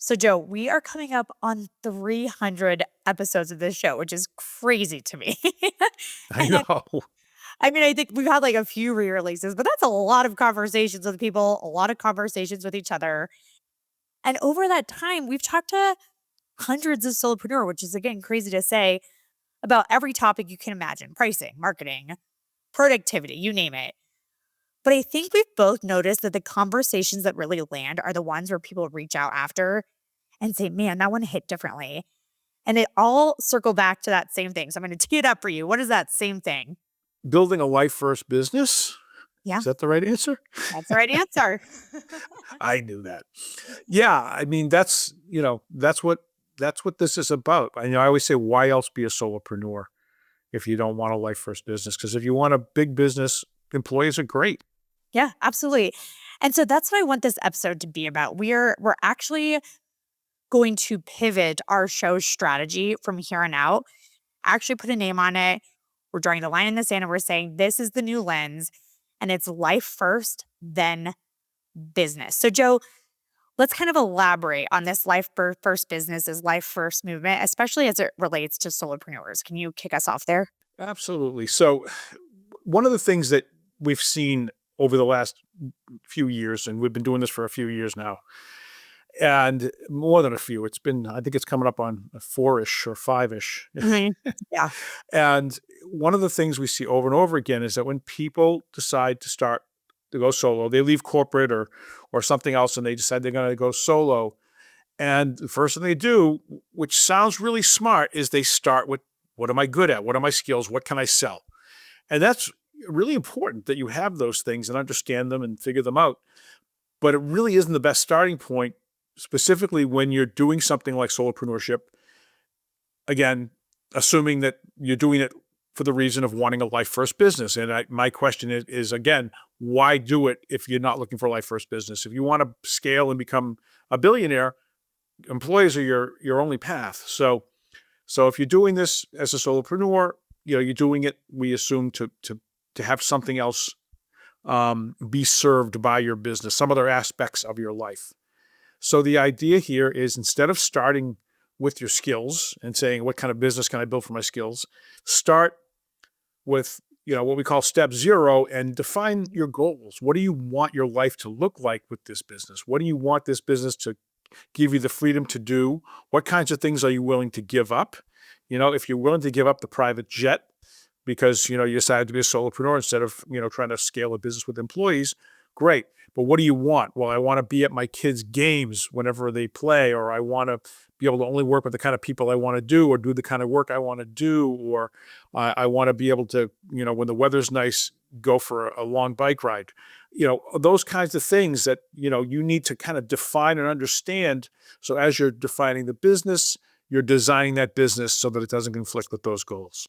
So, Joe, we are coming up on 300 episodes of this show, which is crazy to me. I And know. I mean, I think we've had like a few re releases, but that's a lot of conversations with people, a lot of conversations with each other. And over that time, we've talked to hundreds of solopreneur, which is again crazy to say, about every topic you can imagine: pricing, marketing, productivity, you name it. But I think we've both noticed that the conversations that really land are the ones where people reach out after and say, man, that one hit differently. And it all circle back to that same thing. So I'm going to tee it up for you. What is that same thing? Building a life first business? Yeah, Is that the right answer? that's the right answer. I knew that. Yeah, I mean that's what this is about. I always say, why else be a solopreneur if you don't want a life first business? Because if you want a big business, employees are great. Yeah, absolutely. And so that's what I want this episode to be about. We're actually going to pivot our show's strategy from here on out. Actually put a name on it. We're drawing the line in the sand and we're saying this is the new lens and it's life first, then business. So Joe, let's kind of elaborate on this first business is life first movement, especially as it relates to solopreneurs. Can you kick us off there? Absolutely. So one of the things that we've seen over the last few years, and we've been doing this for a few years now, and more than a few, I think it's coming up on a four-ish or five-ish. Mhm. Yeah. And one of the things we see over and over again is that when people decide to go solo, they leave corporate or something else and they decide they're going to go solo. And the first thing they do, which sounds really smart, is they start with, what am I good at? What are my skills? What can I sell? And that's really important that you have those things and understand them and figure them out. But it really isn't the best starting point, specifically when you're doing something like solopreneurship. Again, assuming that you're doing it for the reason of wanting a life first business. And my question is again, why do it if you're not looking for a life first business? If you want to scale and become a billionaire, employees are your only path. So if you're doing this as a solopreneur, you're doing it, we assume, to have something else be served by your business, some other aspects of your life. So the idea here is, instead of starting with your skills and saying, what kind of business can I build for my skills? Start with, what we call step zero, and define your goals. What do you want your life to look like with this business? What do you want this business to give you the freedom to do? What kinds of things are you willing to give up? If you're willing to give up the private jet because, you decided to be a solopreneur instead of, trying to scale a business with employees, great. But what do you want? Well, I want to be at my kids' games whenever they play, or I want to be able to only work with the kind of people I want to do, or do the kind of work I want to do, or I want to be able to, when the weather's nice, go for a long bike ride. Those kinds of things that, you need to kind of define and understand. So as you're defining the business, you're designing that business so that it doesn't conflict with those goals.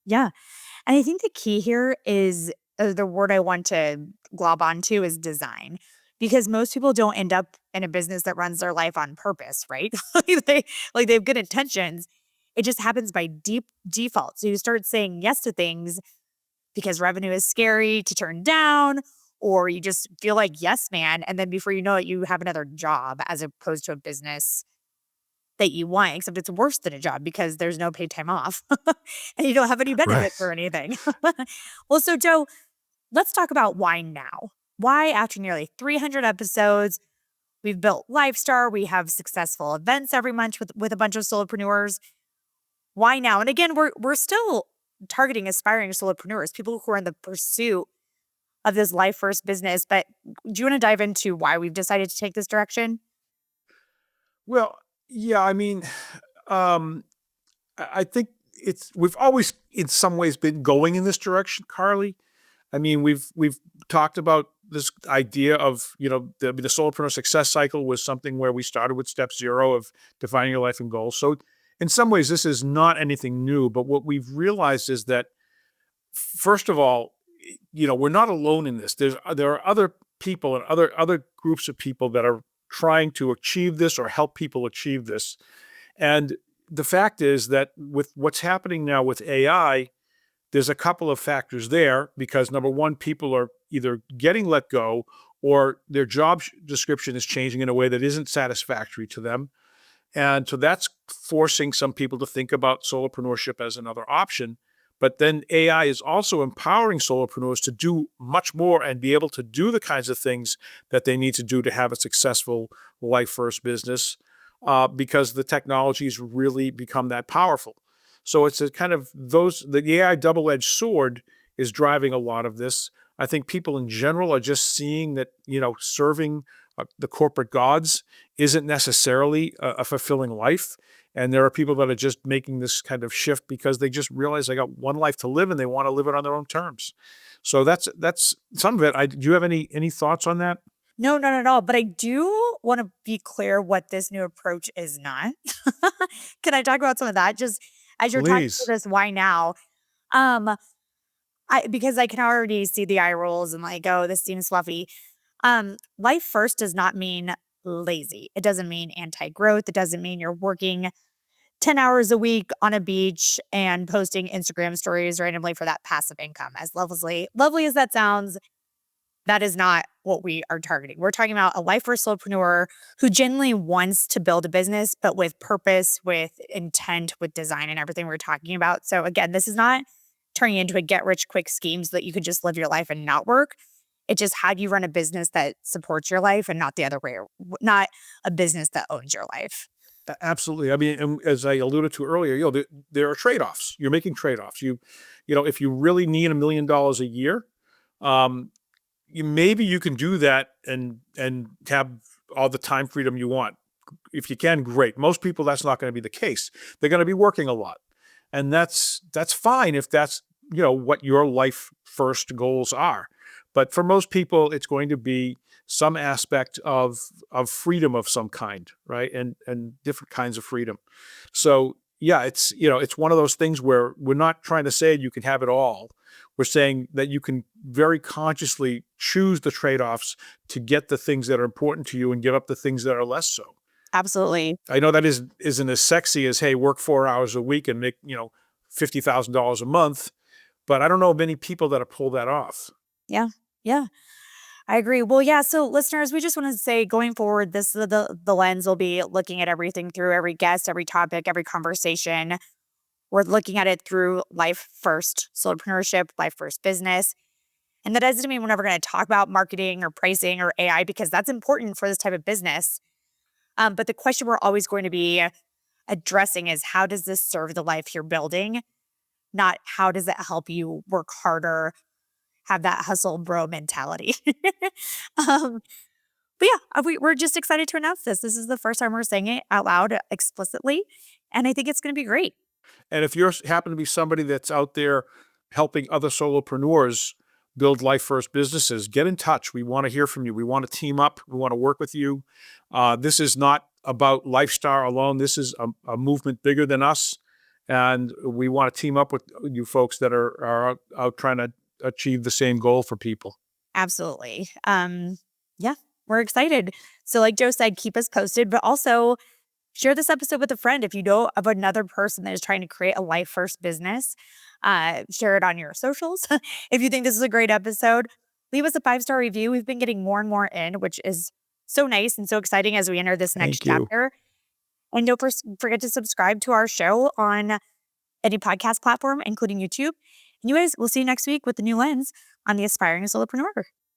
Yeah. And I think the key here is the word I want to glob onto is design. Because most people don't end up in a business that runs their life on purpose, right? They have good intentions. It just happens by deep default. So you start saying yes to things because revenue is scary to turn down, or you just feel like yes, man. And then before you know it, you have another job as opposed to a business that you want, except it's worse than a job because there's no paid time off and you don't have any benefits or Right. anything. Well, so Joe, let's talk about why now. Why, after nearly 300 episodes, we've built Lifestar, we have successful events every month with a bunch of solopreneurs. Why now? And again, we're still targeting aspiring solopreneurs, people who are in the pursuit of this life first business. But do you want to dive into why we've decided to take this direction? Well, yeah, I mean, um, I think we've always in some ways been going in this direction, Carly. I mean, we've talked about this idea of, the solopreneur success cycle was something where we started with step zero of defining your life and goals. So in some ways, this is not anything new, but what we've realized is that, first of all, we're not alone in this. There are other people and other groups of people that are trying to achieve this or help people achieve this. And the fact is that with what's happening now with AI, there's a couple of factors there, because number one, people are either getting let go or their description is changing in a way that isn't satisfactory to them. And so that's forcing some people to think about solopreneurship as another option. But then AI is also empowering solopreneurs to do much more and be able to do the kinds of things that they need to do to have a successful life first business, because the technology's really become that powerful. So it's a kind of the AI double edged sword is driving a lot of this. I think people in general are just seeing that, serving the corporate gods isn't necessarily a fulfilling life. And there are people that are just making this kind of shift because they just realize they got one life to live and they want to live it on their own terms. So that's some of it. Do you have any thoughts on that? No, not at all. But I do want to be clear what this new approach is not. Can I talk about some of that? Just as you're talking Please. through this, why now? Um, because I can already see the eye rolls and like, oh, this seems fluffy. Life first does not mean lazy. It doesn't mean anti-growth. It doesn't mean you're working 10 hours a week on a beach and posting Instagram stories randomly for that passive income. As lovely as that sounds, that is not what we are targeting. We're talking about a life first solopreneur who genuinely wants to build a business, but with purpose, with intent, with design, and everything we're talking about. So, again, this is not turning into a get rich quick scheme so that you could just live your life and not work. It's just how do you run a business that supports your life and not the other way, not a business that owns your life. Absolutely. I mean, as I alluded to earlier, there are trade-offs. You're making trade-offs. If you really need $1 million a year, um, maybe you can do that and have all the time freedom you want. If you can, great. Most people, that's not going to be the case. They're going to be working a lot, and that's fine if that's what your life first goals are. But for most people, it's going to be some aspect of freedom of some kind, right? And different kinds of freedom. So yeah, it's one of those things where we're not trying to say you can have it all. We're saying that you can very consciously choose the trade-offs to get the things that are important to you and give up the things that are less so. Absolutely. I know that isn't as sexy as, hey, work 4 hours a week and make, $50,000 a month, but I don't know of many people that have pulled that off. Yeah. Yeah. I agree. Well, yeah. So, listeners, we just want to say going forward, this the lens will be looking at everything through every guest, every topic, every conversation. We're looking at it through life first solopreneurship, life first business. And that doesn't mean we're never going to talk about marketing or pricing or AI because that's important for this type of business. But the question we're always going to be addressing is how does this serve the life you're building? Not how does it help you work harder, have that hustle bro mentality. um, but yeah, we're just excited to announce this. This is the first time we're saying it out loud explicitly. And I think it's going to be great. And if you happen to be somebody that's out there helping other solopreneurs build life first businesses, get in touch. We want to hear from you. We want to team up. We want to work with you. This is not about lifestyle alone. This is a movement bigger than us. And we want to team up with you folks that are out trying to achieve the same goal for people. Absolutely. Yeah, we're excited. So, like Joe said, keep us posted, but also share this episode with a friend if you know of another person that is trying to create a life first business. Share it on your socials. If you think this is a great episode, leave us a 5-star review. We've been getting more and more in, which is so nice and so exciting as we enter this next Thank you. chapter. And don't forget to subscribe to our show on any podcast platform, including YouTube. Anyways, we'll see you next week with the new lens on the Aspiring Solopreneur.